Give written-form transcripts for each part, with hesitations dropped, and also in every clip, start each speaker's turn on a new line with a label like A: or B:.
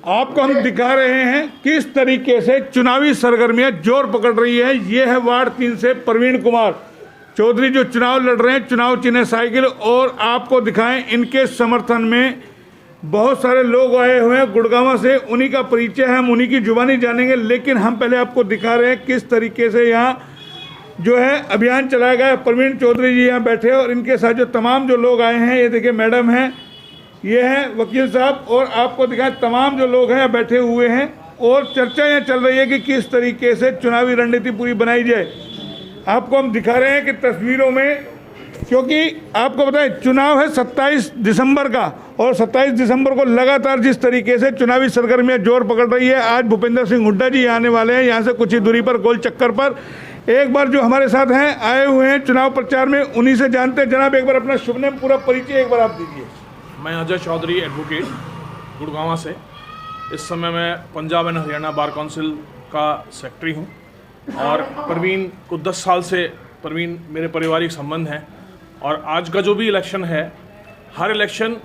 A: आपको हम दिखा रहे हैं किस तरीके से चुनावी सरगर्मियां जोर पकड़ रही है। ये है वार्ड 3 से प्रवीण कुमार चौधरी जो चुनाव लड़ रहे हैं, चुनाव चिन्ह साइकिल। और आपको दिखाएं इनके समर्थन में बहुत सारे लोग आए हुए हैं गुड़गांव से, उन्हीं का परिचय है, हम उन्हीं की जुबानी जानेंगे। लेकिन हम पहले आपको दिखा रहे हैं किस तरीके से यहाँ जो है अभियान चलाया गया। प्रवीण चौधरी जी यहाँ बैठे और इनके साथ जो तमाम जो लोग आए हैं, ये देखिए मैडम हैं, ये हैं वकील साहब, और आपको दिखाएं तमाम जो लोग हैं बैठे हुए हैं। और चर्चा यहाँ चल रही है कि किस तरीके से चुनावी रणनीति पूरी बनाई जाए। आपको हम दिखा रहे हैं कि तस्वीरों में, क्योंकि आपको बताएं चुनाव है 27 दिसंबर का, और 27 दिसंबर को लगातार जिस तरीके से चुनावी सरगर्मियां जोर पकड़ रही है, आज भूपेंद्र सिंह हुड्डा जी आने वाले हैं यहाँ से कुछ ही दूरी पर गोल चक्कर पर। एक बार जो हमारे साथ हैं, आए हुए हैं चुनाव प्रचार में, उन्हीं से जानते हैं। जनाब एक बार अपना शुभ नाम पूरा परिचय एक बार आप दीजिए।
B: मैं अजय चौधरी एडवोकेट गुड़गांव से। इस समय मैं Punjab and Haryana bar council का सेक्रेटरी हूं, और प्रवीण को 10 साल से प्रवीण मेरे पारिवारिक संबंध हैं। और आज का जो भी इलेक्शन है, हर इलेक्शन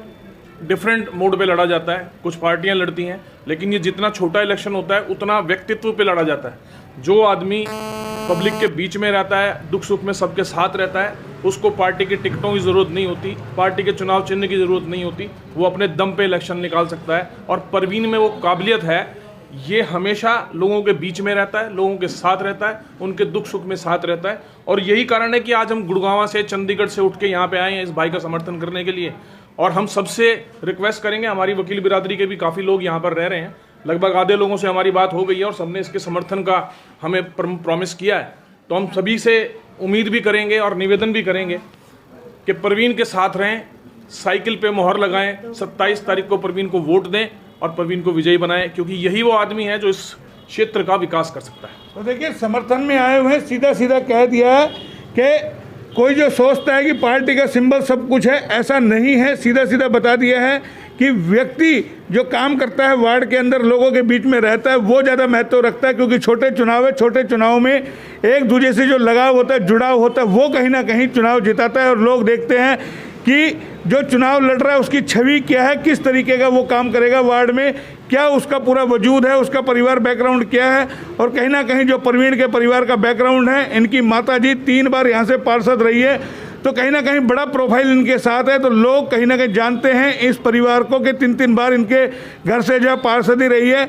B: डिफरेंट मोड पे लड़ा जाता है, कुछ पार्टियां लड़ती हैं, लेकिन ये जितना छोटा इलेक्शन होता है उतना व्यक्तित्व पे लड़ा जाता है। जो आदमी पब्लिक के बीच में रहता है, दुख सुख में सबके साथ रहता है, उसको पार्टी की टिकटों की ज़रूरत नहीं होती, पार्टी के चुनाव चिन्ह की ज़रूरत नहीं होती, वो अपने दम पे इलेक्शन निकाल सकता है। और प्रवीण में वो काबिलियत है, ये हमेशा लोगों के बीच में रहता है, लोगों के साथ रहता है, उनके दुख सुख में साथ रहता है। और यही कारण है कि आज हम गुड़गांव से, चंडीगढ़ से उठ के यहाँ पे आए हैं इस भाई का समर्थन करने के लिए। और हम सबसे रिक्वेस्ट करेंगे, हमारी वकील बिरादरी के भी काफ़ी लोग यहाँ पर रह रहे हैं, लगभग आधे लोगों से हमारी बात हो गई है और सबने इसके समर्थन का हमें प्रॉमिस किया है। तो हम सभी से उम्मीद भी करेंगे और निवेदन भी करेंगे कि प्रवीण के साथ रहें, साइकिल पे मोहर लगाएं, 27 तारीख को प्रवीण को वोट दें और प्रवीण को विजयी बनाएं, क्योंकि यही वो आदमी है जो इस क्षेत्र का विकास कर सकता है।
A: तो देखिए समर्थन में आए हुए हैं, सीधा सीधा कह दिया है कि कोई जो सोचता है कि पार्टी का सिंबल सब कुछ है, ऐसा नहीं है। सीधा सीधा बता दिया है कि व्यक्ति जो काम करता है वार्ड के अंदर, लोगों के बीच में रहता है, वो ज़्यादा महत्व रखता है। क्योंकि छोटे चुनाव है, छोटे चुनाव में एक दूसरे से जो लगाव होता है, जुड़ाव होता है, वो कहीं ना कहीं चुनाव जिताता है। और लोग देखते हैं कि जो चुनाव लड़ रहा है उसकी छवि क्या है, किस तरीके का वो काम करेगा वार्ड में, क्या उसका पूरा वजूद है, उसका परिवार बैकग्राउंड क्या है। और कहीं ना कहीं जो प्रवीण के परिवार का बैकग्राउंड है, इनकी माताजी 3 बार यहाँ से पार्षद रही है, तो कहीं ना कहीं बड़ा प्रोफाइल इनके साथ है। तो लोग कहीं ना कहीं जानते हैं इस परिवार को कि 3 बार इनके घर से जो पार्षदी रही है,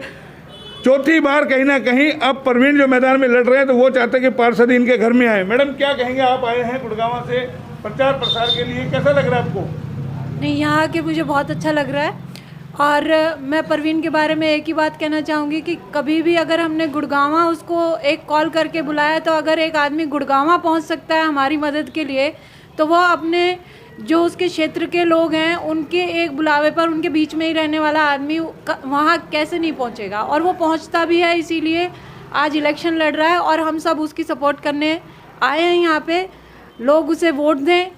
A: 4थी बार कहीं ना कहीं अब प्रवीण जो मैदान में लड़ रहे हैं, तो वो चाहते हैं कि पार्षदी इनके घर में आए। मैडम क्या कहेंगे, आप आए हैं गुड़गांव से प्रचार प्रसार के लिए, कैसा लग रहा है आपको?
C: नहीं, यहाँ आके मुझे बहुत अच्छा लग रहा है। और मैं प्रवीण के बारे में एक ही बात कहना चाहूँगी कि कभी भी अगर हमने गुड़गांव उसको एक कॉल करके बुलाया, तो अगर एक आदमी गुड़गांव पहुँच सकता है हमारी मदद के लिए, तो वो अपने जो उसके क्षेत्र के लोग हैं उनके एक बुलावे पर, उनके बीच में ही रहने वाला आदमी वहाँ कैसे नहीं पहुँचेगा। और वो पहुँचता भी है, इसीलिए आज इलेक्शन लड़ रहा है और हम सब उसकी सपोर्ट करने आए हैं यहाँ पे। लोग उसे वोट दें,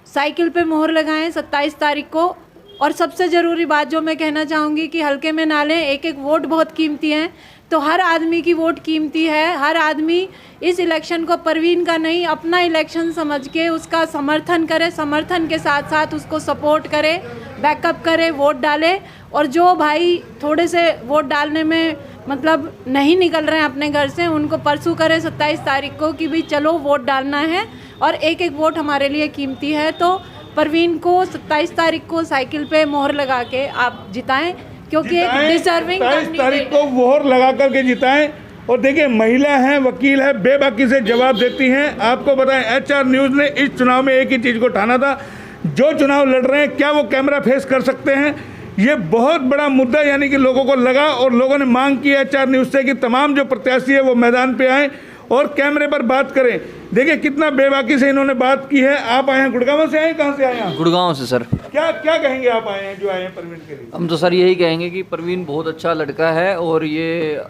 C: साइकिल पे मोहर लगाएं 27 तारीख को। और सबसे ज़रूरी बात जो मैं कहना चाहूँगी कि हल्के में ना लें, एक एक वोट बहुत कीमती है, तो हर आदमी की वोट कीमती है। हर आदमी इस इलेक्शन को प्रवीण का नहीं, अपना इलेक्शन समझ के उसका समर्थन करे, समर्थन के साथ साथ उसको सपोर्ट करे, बैकअप करे, वोट डाले। और जो भाई थोड़े से वोट डालने में मतलब नहीं निकल रहे हैं अपने घर से, उनको परसों करें 27 तारीख को कि भाई चलो वोट डालना है, और एक एक वोट हमारे लिए कीमती है। तो प्रवीण को 27 तारीख को साइकिल पे मोहर लगा के आप जिताएं, क्योंकि एक डिजर्विंग
A: 27 तारीख को मोहर लगा करके जिताएं। और देखिए महिला हैं, वकील है, बेबाकी से जवाब देती हैं। आपको बताएं HR न्यूज़ ने इस चुनाव में एक ही चीज़ को ठाना था, जो चुनाव लड़ रहे हैं क्या वो कैमरा फेस कर सकते हैं। ये बहुत बड़ा मुद्दा यानी कि लोगों को लगा, और लोगों ने मांग की HR न्यूज़ से कि तमाम जो प्रत्याशी है वो मैदान पे आएँ और कैमरे पर बात करें। देखिए कितना बेबाकी से इन्होंने बात की है। आप आए हैं गुड़गांव से, आए कहाँ से आए हैं?
D: गुड़गांव से सर।
A: क्या क्या कहेंगे आप आए हैं जो आए हैं प्रवीण के लिए?
D: हम तो सर यही कहेंगे कि प्रवीण बहुत अच्छा लड़का है, और ये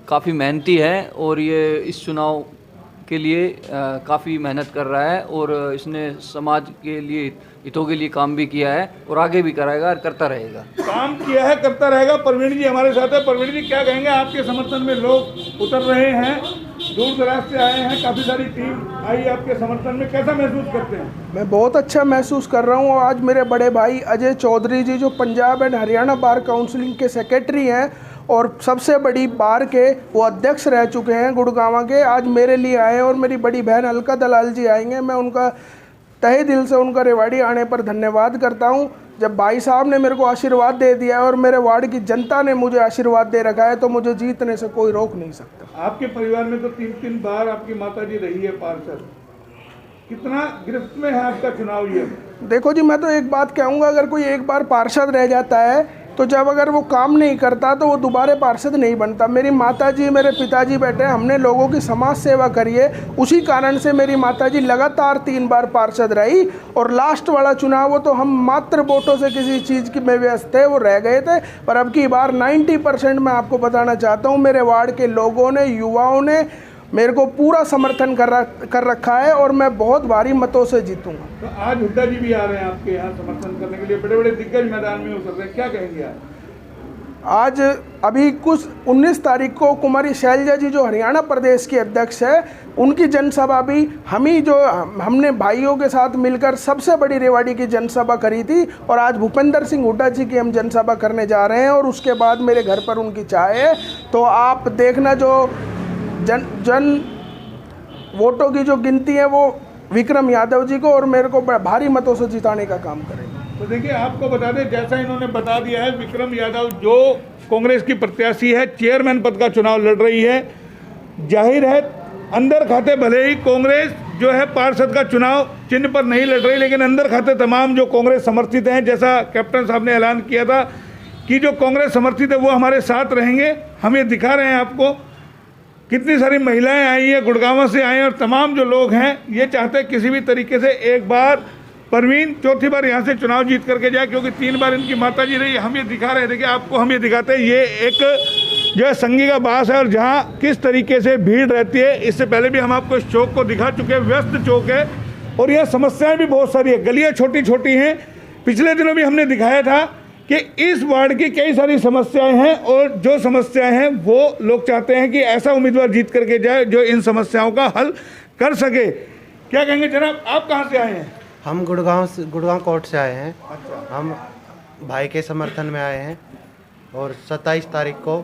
D: काफ़ी मेहनती है, और ये इस चुनाव के लिए काफ़ी मेहनत कर रहा है, और इसने समाज के लिए, हितों के लिए काम भी किया है, और आगे भी कराएगा और करता रहेगा।
A: काम किया है, करता रहेगा। प्रवीण जी हमारे साथ है। प्रवीण जी क्या कहेंगे, आपके समर्थन में लोग उतर रहे हैं, दूर दराज से आए हैं, काफ़ी सारी टीम आई है आपके समर्थन में, कैसा महसूस करते हैं?
E: मैं बहुत अच्छा महसूस कर रहा हूँ। आज मेरे बड़े भाई अजय चौधरी जी, जो Punjab and Haryana bar counselling के सेक्रेटरी हैं और सबसे बड़ी बार के वो अध्यक्ष रह चुके हैं गुड़गांव के, आज मेरे लिए आए और मेरी बड़ी बहन अलका दलाल जी आएंगे। मैं उनका तहे दिल से उनका रेवाड़ी आने पर धन्यवाद करता हूँ। जब भाई साहब ने मेरे को आशीर्वाद दे दिया है और मेरे वार्ड की जनता ने मुझे आशीर्वाद दे रखा है, तो मुझे जीतने से कोई रोक नहीं सकता।
A: आपके परिवार में तो 3 बार आपकी माताजी रही है पार्षद, कितना गिरफ्त में है आपका चुनाव ये?
E: देखो जी, मैं तो एक बात कहूँगा, अगर कोई एक बार पार्षद रह जाता है तो जब अगर वो काम नहीं करता तो वो दोबारा पार्षद नहीं बनता। मेरी माताजी, मेरे पिताजी बैठे, हमने लोगों की समाज सेवा करी है, उसी कारण से मेरी माताजी लगातार 3 बार पार्षद रही। और लास्ट वाला चुनाव वो तो हम मात्र वोटों से किसी चीज़ की में व्यस्त थे, वो रह गए थे। पर अब की बार 90% मैं आपको बताना चाहता हूँ, मेरे वार्ड के लोगों ने, युवाओं ने मेरे को पूरा समर्थन कर रखा है और मैं बहुत भारी मतों से जीतूंगा।
A: तो आज हुड्डा जी भी आ रहे हैं आपके यहाँ समर्थन करने के लिए, बड़े बड़े दिग्गज मैदान में उतर रहे हैं, क्या कहेंगे
E: आज अभी कुछ 19 तारीख को कुमारी शैलजा जी, जो हरियाणा प्रदेश की अध्यक्ष है, उनकी जनसभा भी हमने भाइयों के साथ मिलकर सबसे बड़ी रेवाड़ी की जनसभा करी थी। और आज भूपेंद्र सिंह हुड्डा जी की हम जनसभा करने जा रहे हैं और उसके बाद मेरे घर पर उनकी चाय है। तो आप देखना, जो जन वोटों की जो गिनती है वो विक्रम यादव जी को और मेरे को भारी मतों से जिताने का काम करेंगे।
A: तो देखिए, आपको बता दें, जैसा इन्होंने बता दिया है, विक्रम यादव जो कांग्रेस की प्रत्याशी है, चेयरमैन पद का चुनाव लड़ रही है। जाहिर है अंदर खाते भले ही कांग्रेस जो है पार्षद का चुनाव चिन्ह पर नहीं लड़ रही, लेकिन अंदर खाते तमाम जो कांग्रेस समर्थित हैं, जैसा कैप्टन साहब ने ऐलान किया था कि जो कांग्रेस समर्थित है वो हमारे साथ रहेंगे। हम ये दिखा रहे हैं आपको, कितनी सारी महिलाएं आई हैं, गुड़गांव से आई हैं, और तमाम जो लोग हैं ये चाहते हैं किसी भी तरीके से एक बार परवीन 4थी बार यहाँ से चुनाव जीत करके जाए, क्योंकि 3 बार इनकी माताजी रही। हम ये दिखा रहे हैं, देखिए आपको हम ये दिखाते हैं, ये एक जो है संगी का बास है और जहाँ किस तरीके से भीड़ रहती है। इससे पहले भी हम आपको इस चौक को दिखा चुके हैं, व्यस्त चौक है और यहाँ समस्याएँ भी बहुत सारी है, गलियाँ छोटी छोटी हैं। पिछले दिनों भी हमने दिखाया था कि इस वार्ड की कई सारी समस्याएं हैं और जो समस्याएं हैं वो लोग चाहते हैं कि ऐसा उम्मीदवार जीत करके जाए जो इन समस्याओं का हल कर सके। क्या कहेंगे जनाब, आप कहां से आए हैं?
F: हम गुड़गांव कोर्ट से आए हैं। अच्छा। हम भाई के समर्थन में आए हैं और 27 तारीख को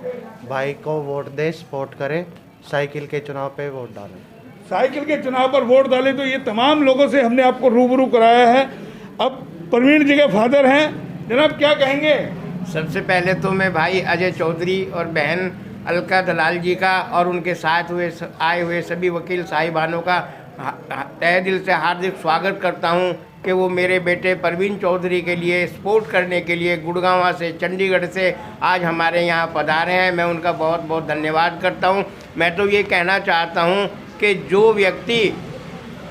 F: भाई को वोट दें, सपोर्ट करें, साइकिल के चुनाव पे वोट डालें।
A: साइकिल के चुनाव पर वोट डालें, तो ये तमाम लोगों से हमने आपको रूबरू कराया है। अब परवीन जी के फादर हैं, जनाब क्या कहेंगे?
G: सबसे पहले तो मैं भाई अजय चौधरी और बहन अलका दलाल जी का और उनके साथ आए हुए सभी वकील साहिबानों का तहे दिल से हार्दिक स्वागत करता हूं कि वो मेरे बेटे परवीन चौधरी के लिए सपोर्ट करने के लिए गुड़गांव से, चंडीगढ़ से आज हमारे यहाँ पधारे हैं। मैं उनका बहुत बहुत धन्यवाद करता हूँ। मैं तो ये कहना चाहता हूँ कि जो व्यक्ति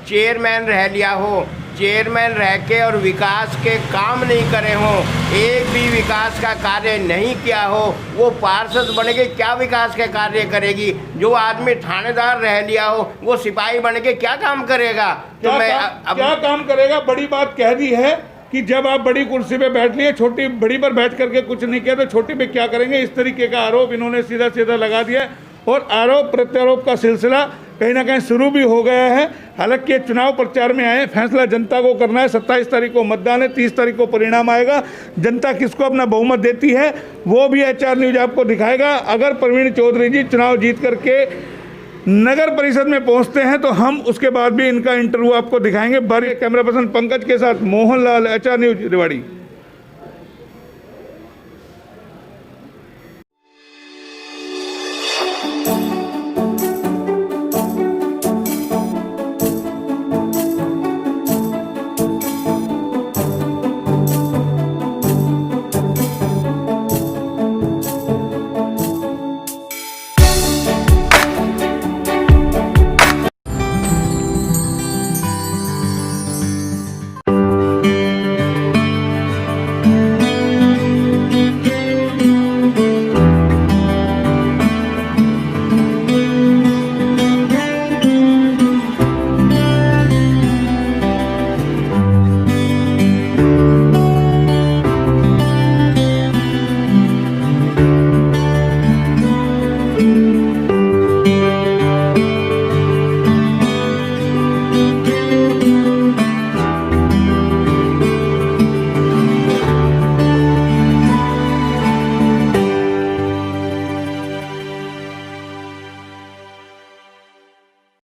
G: चेयरमैन रह लिया हो, चेयरमैन रह के और विकास के काम नहीं करे हों, एक भी विकास का कार्य नहीं किया हो, वो पार्षद बन के क्या विकास के कार्य करेगी? जो आदमी थानेदार रह लिया हो वो सिपाही बन के क्या काम करेगा? तो क्या काम करेगा? बड़ी बात कह दी है कि जब आप बड़ी कुर्सी पे बैठ लिए, छोटी बड़ी पर बैठ करके कुछ नहीं किया तो छोटी पे क्या करेंगे? इस तरीके का आरोप इन्होंने सीधा सीधा लगा दिया और आरोप प्रत्यारोप का सिलसिला कहीं ना कहीं शुरू भी हो गया है। हालांकि ये चुनाव प्रचार में आए, फैसला जनता को करना है। 27 तारीख को मतदान है, 30 तारीख को परिणाम आएगा। जनता किसको अपना बहुमत देती है वो भी HR न्यूज आपको दिखाएगा। अगर परवीन चौधरी जी चुनाव जीत करके नगर परिषद में पहुंचते हैं तो हम उसके बाद भी इनका इंटरव्यू आपको दिखाएंगे। कैमरा पर्सन पंकज के साथ मोहन लाल, HR न्यूज रेवाड़ी।